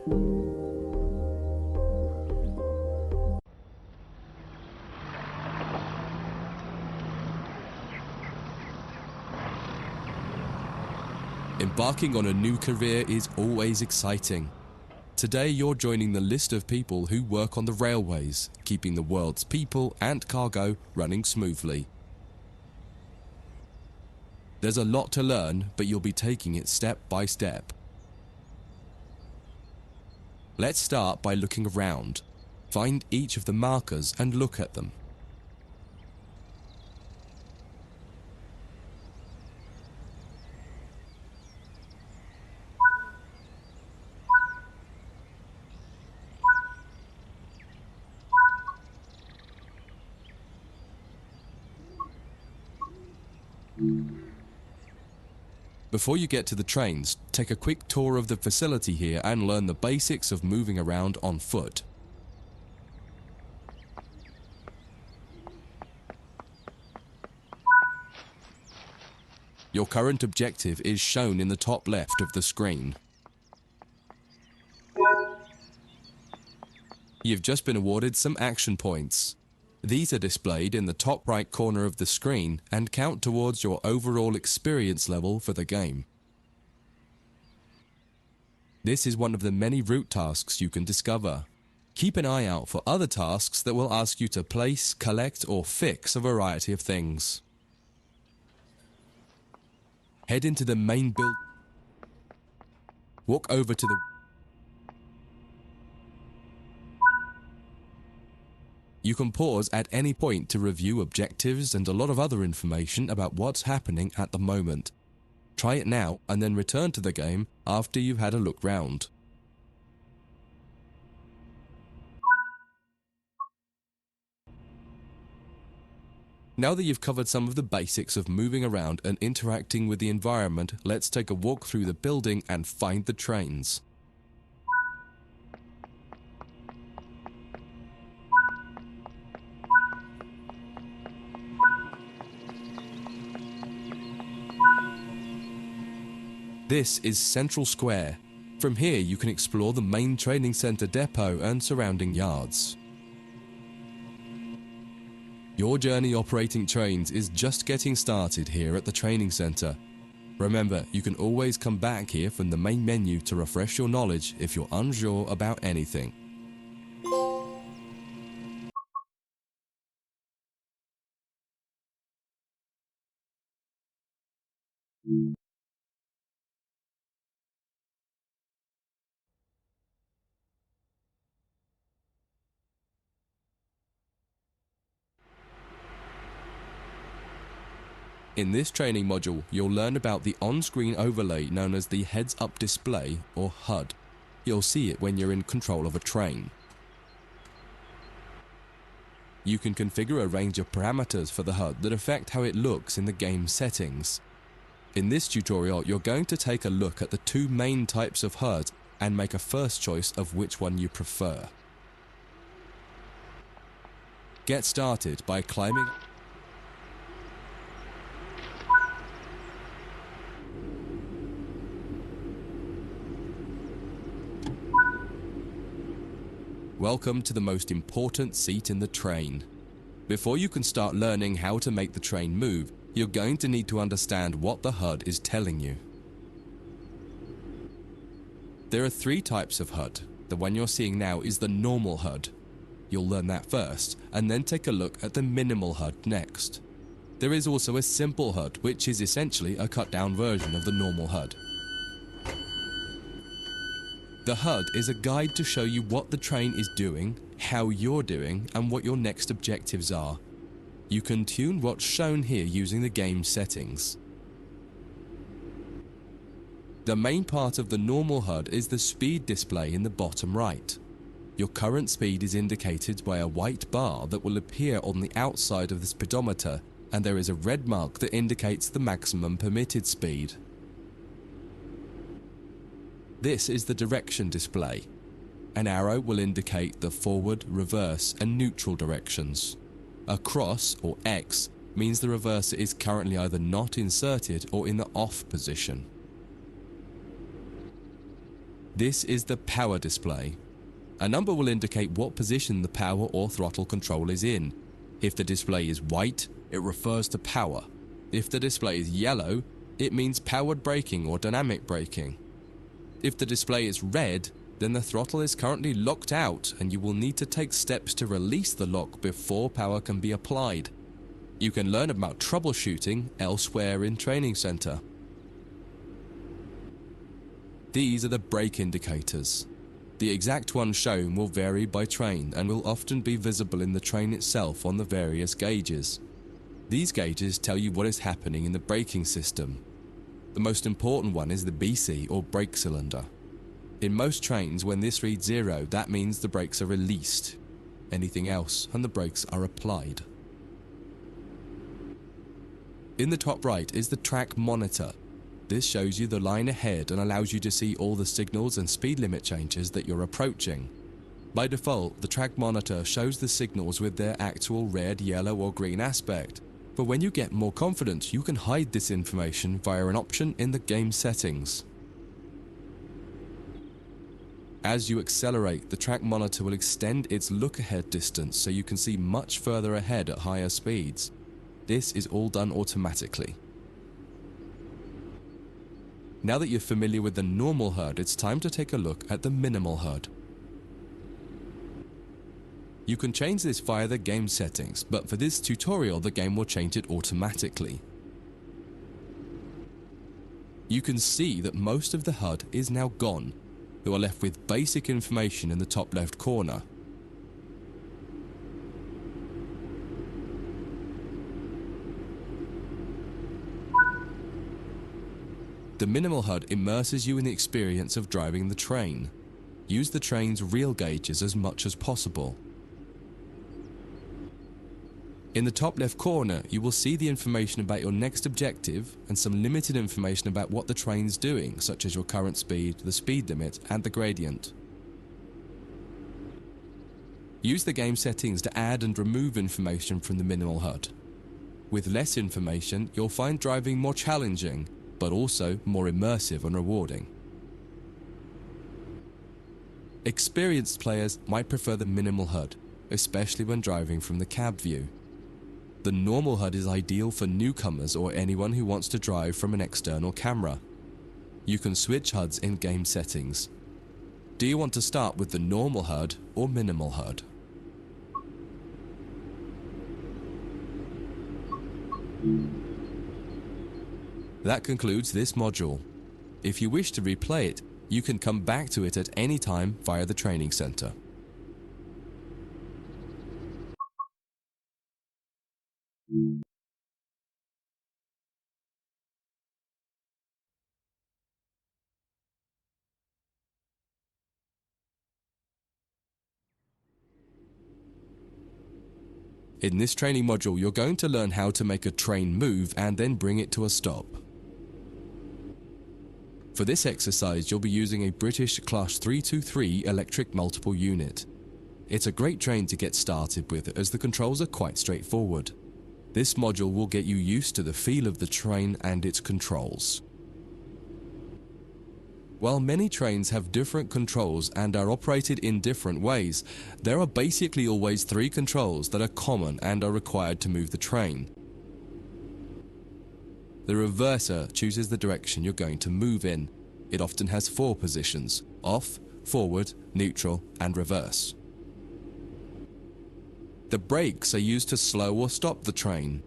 Embarking on a new career is always exciting. Today you're joining the list of people who work on the railways, keeping the world's people and cargo running smoothly. There's a lot to learn, but you'll be taking it step by step. Let's start by looking around. Find each of the markers and look at them. Before you get to the trains, take a quick tour of the facility here and learn the basics of moving around on foot. Your current objective is shown in the top left of the screen. You've just been awarded some action points. These are displayed in the top right corner of the screen and count towards your overall experience level for the game. This is one of the many route tasks you can discover. Keep an eye out for other tasks that will ask you to place, collect, or fix a variety of things. Head into the main build. Walk over to the You can pause at any point to review objectives and a lot of other information about what's happening at the moment. Try it now and then return to the game after you've had a look round. Now that you've covered some of the basics of moving around and interacting with the environment, let's take a walk through the building and find the trains. This is Central Square. From here you can explore the main training centre depot and surrounding yards. Your journey operating trains is just getting started here at the training centre. Remember, you can always come back here from the main menu to refresh your knowledge if you're unsure about anything. In this training module, you'll learn about the on-screen overlay known as the heads-up display, or HUD. You'll see it when you're in control of a train. You can configure a range of parameters for the HUD that affect how it looks in the game settings. In this tutorial, you're going to take a look at the two main types of HUD and make a first choice of which one you prefer. Get started by climbing Welcome to the most important seat in the train. Before you can start learning how to make the train move, you're going to need to understand what the HUD is telling you. There are three types of HUD. The one you're seeing now is the normal HUD. You'll learn that first, and then take a look at the minimal HUD next. There is also a simple HUD, which is essentially a cut-down version of the normal HUD. The HUD is a guide to show you what the train is doing, how you're doing, and what your next objectives are. You can tune what's shown here using the game settings. The main part of the normal HUD is the speed display in the bottom right. Your current speed is indicated by a white bar that will appear on the outside of the speedometer, and there is a red mark that indicates the maximum permitted speed. This is the direction display. An arrow will indicate the forward, reverse, and neutral directions. A cross, or X, means the reverser is currently either not inserted or in the off position. This is the power display. A number will indicate what position the power or throttle control is in. If the display is white, it refers to power. If the display is yellow, it means powered braking or dynamic braking. If the display is red, then the throttle is currently locked out and you will need to take steps to release the lock before power can be applied. You can learn about troubleshooting elsewhere in Training Center. These are the brake indicators. The exact one shown will vary by train and will often be visible in the train itself on the various gauges. These gauges tell you what is happening in the braking system. The most important one is the BC or brake cylinder. In most trains, when this reads 0, that means the brakes are released. Anything else and the brakes are applied. In the top right is the track monitor. This shows you the line ahead and allows you to see all the signals and speed limit changes that you're approaching. By default, the track monitor shows the signals with their actual red, yellow or green aspect. But when you get more confident, you can hide this information via an option in the game settings. As you accelerate, the track monitor will extend its look-ahead distance so you can see much further ahead at higher speeds. This is all done automatically. Now that you're familiar with the normal HUD, it's time to take a look at the minimal HUD. You can change this via the game settings, but for this tutorial the game will change it automatically. You can see that most of the HUD is now gone. You are left with basic information in the top left corner. The minimal HUD immerses you in the experience of driving the train. Use the train's real gauges as much as possible. In the top left corner, you will see the information about your next objective and some limited information about what the train's doing, such as your current speed, the speed limit, and the gradient. Use the game settings to add and remove information from the minimal HUD. With less information, you'll find driving more challenging, but also more immersive and rewarding. Experienced players might prefer the minimal HUD, especially when driving from the cab view. The normal HUD is ideal for newcomers or anyone who wants to drive from an external camera. You can switch HUDs in game settings. Do you want to start with the normal HUD or minimal HUD? That concludes this module. If you wish to replay it, you can come back to it at any time via the training center. In this training module, you're going to learn how to make a train move and then bring it to a stop. For this exercise, you'll be using a British Class 323 electric multiple unit. It's a great train to get started with as the controls are quite straightforward. This module will get you used to the feel of the train and its controls. While many trains have different controls and are operated in different ways, there are basically always 3 controls that are common and are required to move the train. The reverser chooses the direction you're going to move in. It often has 4 positions: off, forward, neutral, and reverse. The brakes are used to slow or stop the train.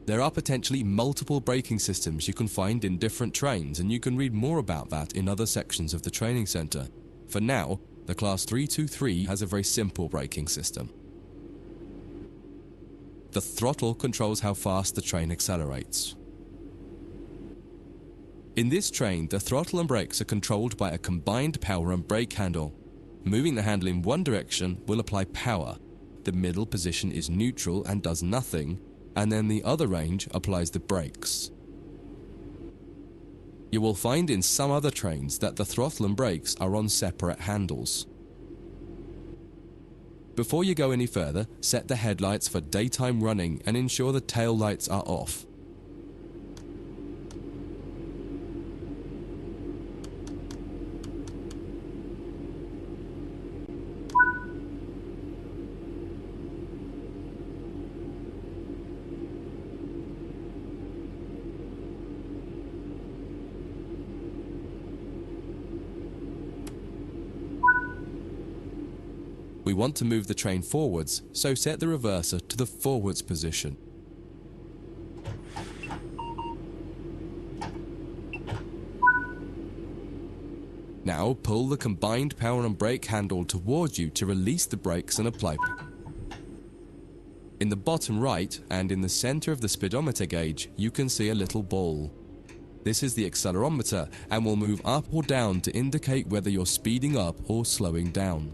There are potentially multiple braking systems you can find in different trains, and you can read more about that in other sections of the training center. For now, the Class 323 has a very simple braking system. The throttle controls how fast the train accelerates. In this train, the throttle and brakes are controlled by a combined power and brake handle. Moving the handle in one direction will apply power. The middle position is neutral and does nothing, and then the other range applies the brakes. You will find in some other trains that the throttle and brakes are on separate handles. Before you go any further, set the headlights for daytime running and ensure the tail lights are off. We want to move the train forwards, so set the reverser to the forwards position. Now pull the combined power and brake handle towards you to release the brakes and apply. In the bottom right and in the center of the speedometer gauge, you can see a little ball. This is the accelerometer and will move up or down to indicate whether you're speeding up or slowing down.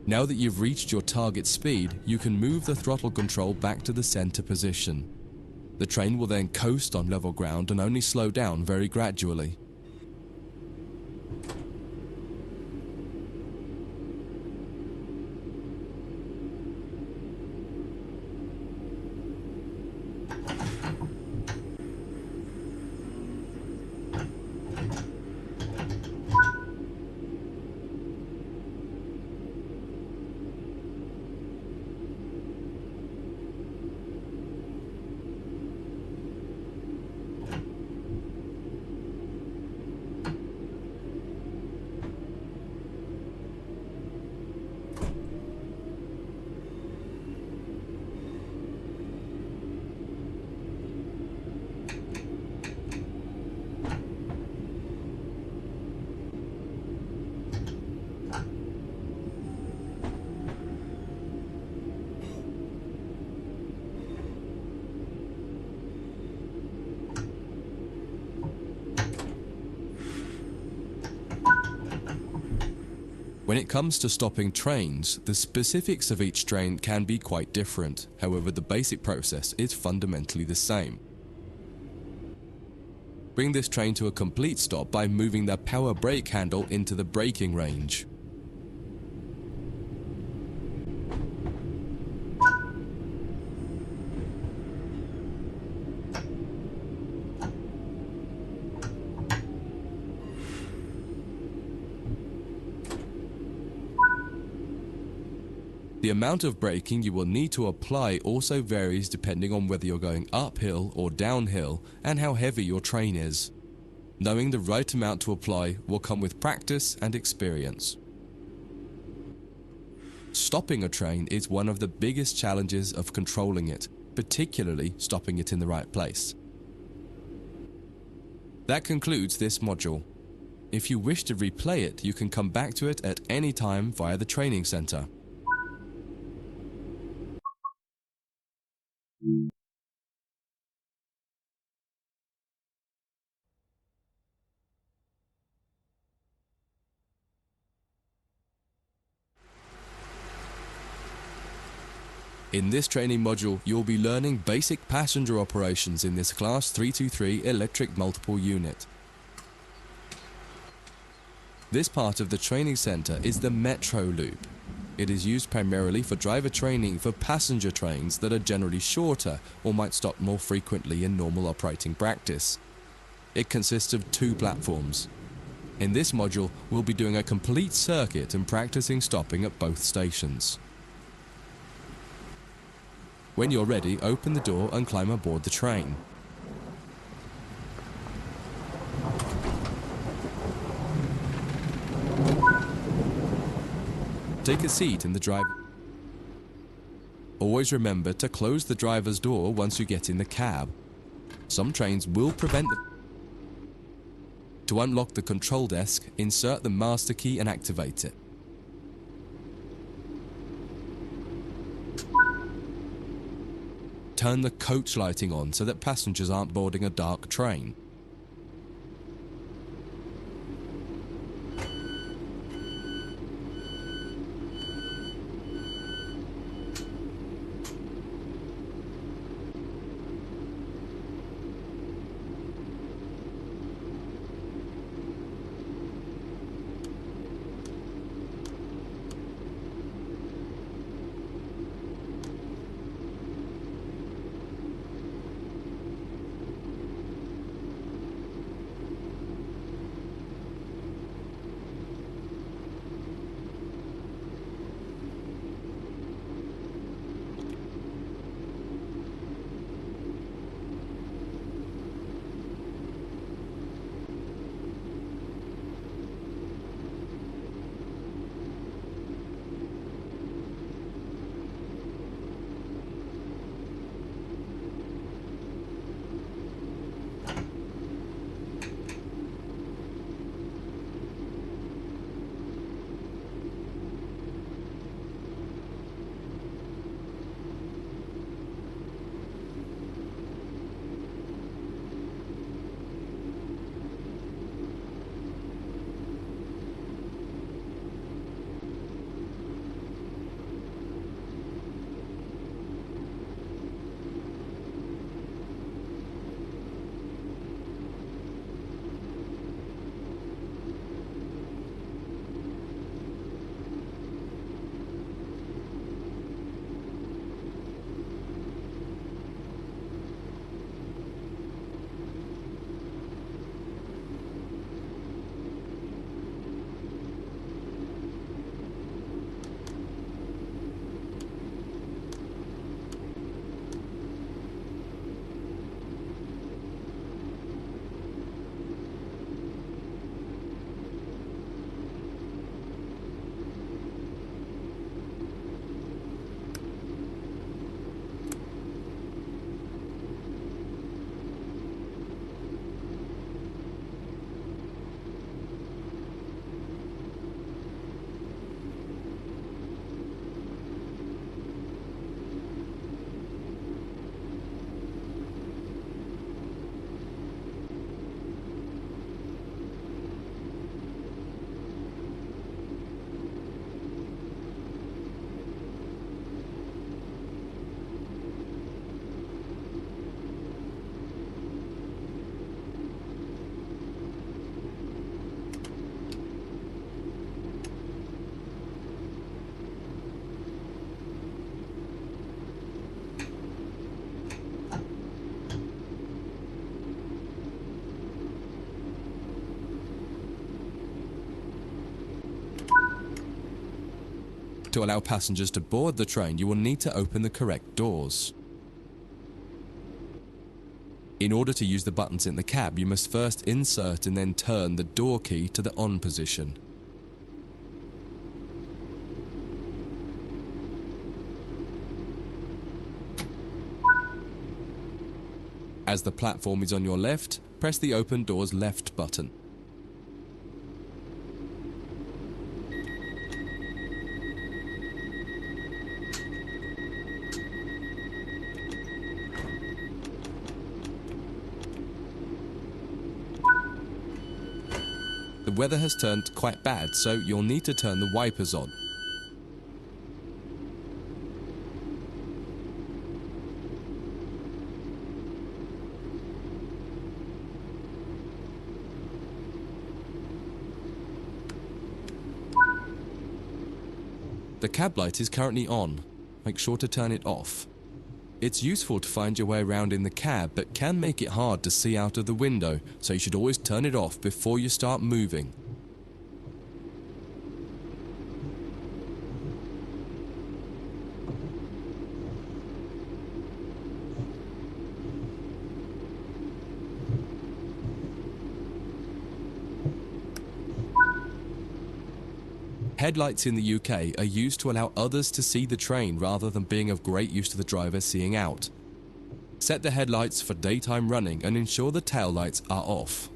Now that you've reached your target speed, you can move the throttle control back to the center position. The train will then coast on level ground and only slow down very gradually. When it comes to stopping trains, the specifics of each train can be quite different. However, the basic process is fundamentally the same. Bring this train to a complete stop by moving the power brake handle into the braking range. The amount of braking you will need to apply also varies depending on whether you're going uphill or downhill and how heavy your train is. Knowing the right amount to apply will come with practice and experience. Stopping a train is one of the biggest challenges of controlling it, particularly stopping it in the right place. That concludes this module. If you wish to replay it, you can come back to it at any time via the training center. In this training module, you'll be learning basic passenger operations in this Class 323 electric multiple unit. This part of the training center is the metro loop. It is used primarily for driver training for passenger trains that are generally shorter or might stop more frequently in normal operating practice. It consists of 2 platforms. In this module, we'll be doing a complete circuit and practicing stopping at both stations. When you're ready, open the door and climb aboard the train. Take a seat in the driver. Always remember to close the driver's door once you get in the cab. Some trains will prevent the... To unlock the control desk, insert the master key and activate it. Turn the coach lighting on so that passengers aren't boarding a dark train. To allow passengers to board the train, you will need to open the correct doors. In order to use the buttons in the cab, you must first insert and then turn the door key to the on position. As the platform is on your left, press the open doors left button. The weather has turned quite bad, so you'll need to turn the wipers on. The cab light is currently on. Make sure to turn it off. It's useful to find your way around in the cab, but can make it hard to see out of the window, so you should always turn it off before you start moving. Headlights in the UK are used to allow others to see the train rather than being of great use to the driver seeing out. Set the headlights for daytime running and ensure the tail lights are off.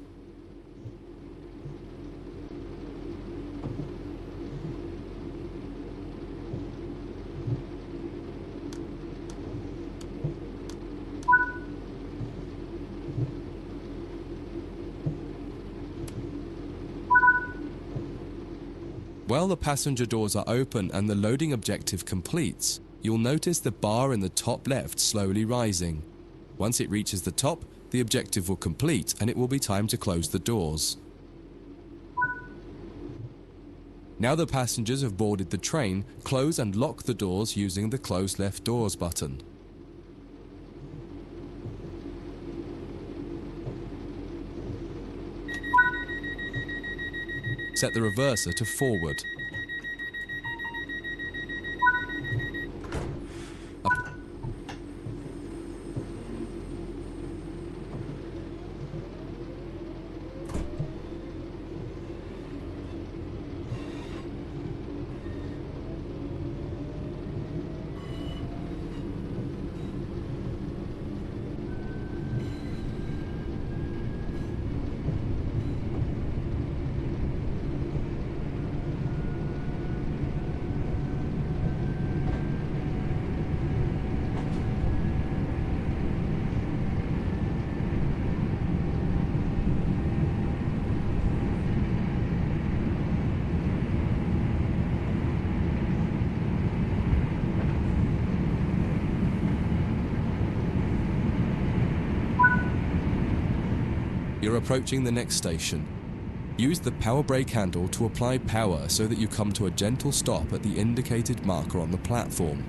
While the passenger doors are open and the loading objective completes, you'll notice the bar in the top left slowly rising. Once it reaches the top, the objective will complete and it will be time to close the doors. Now the passengers have boarded the train, close and lock the doors using the close left doors button. Set the reverser to forward. You're approaching the next station. Use the power brake handle to apply power so that you come to a gentle stop at the indicated marker on the platform.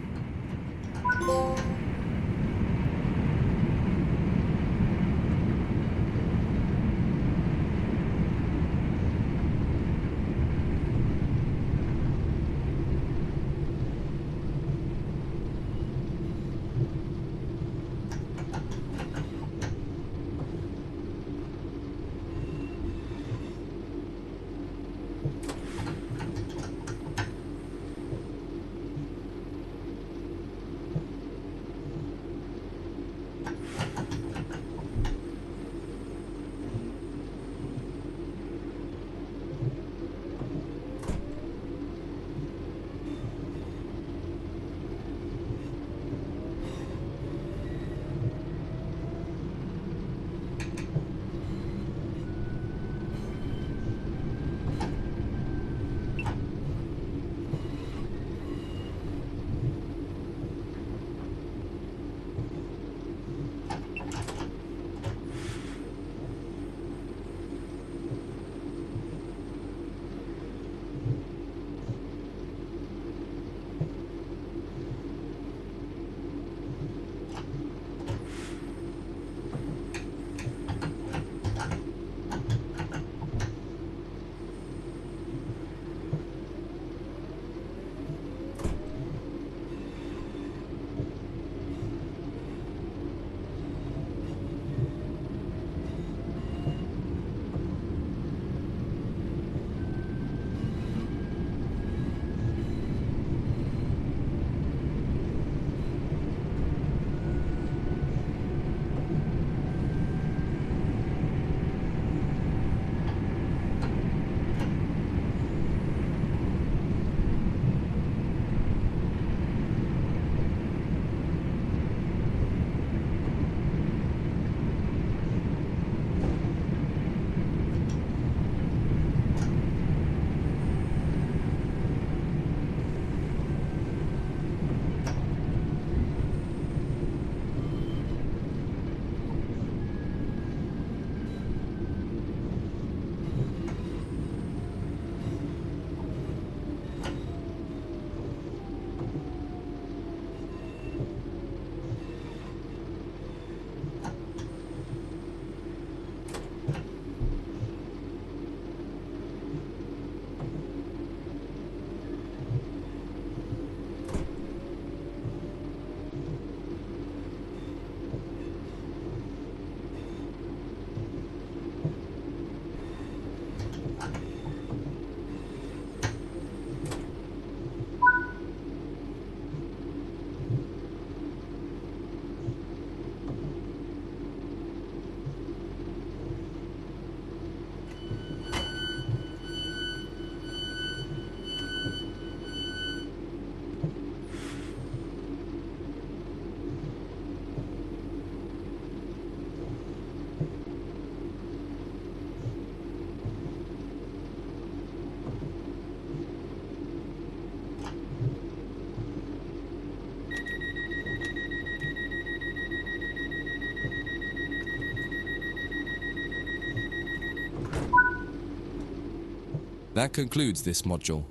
That concludes this module.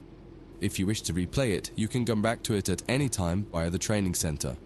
If you wish to replay it, you can come back to it at any time via the training center.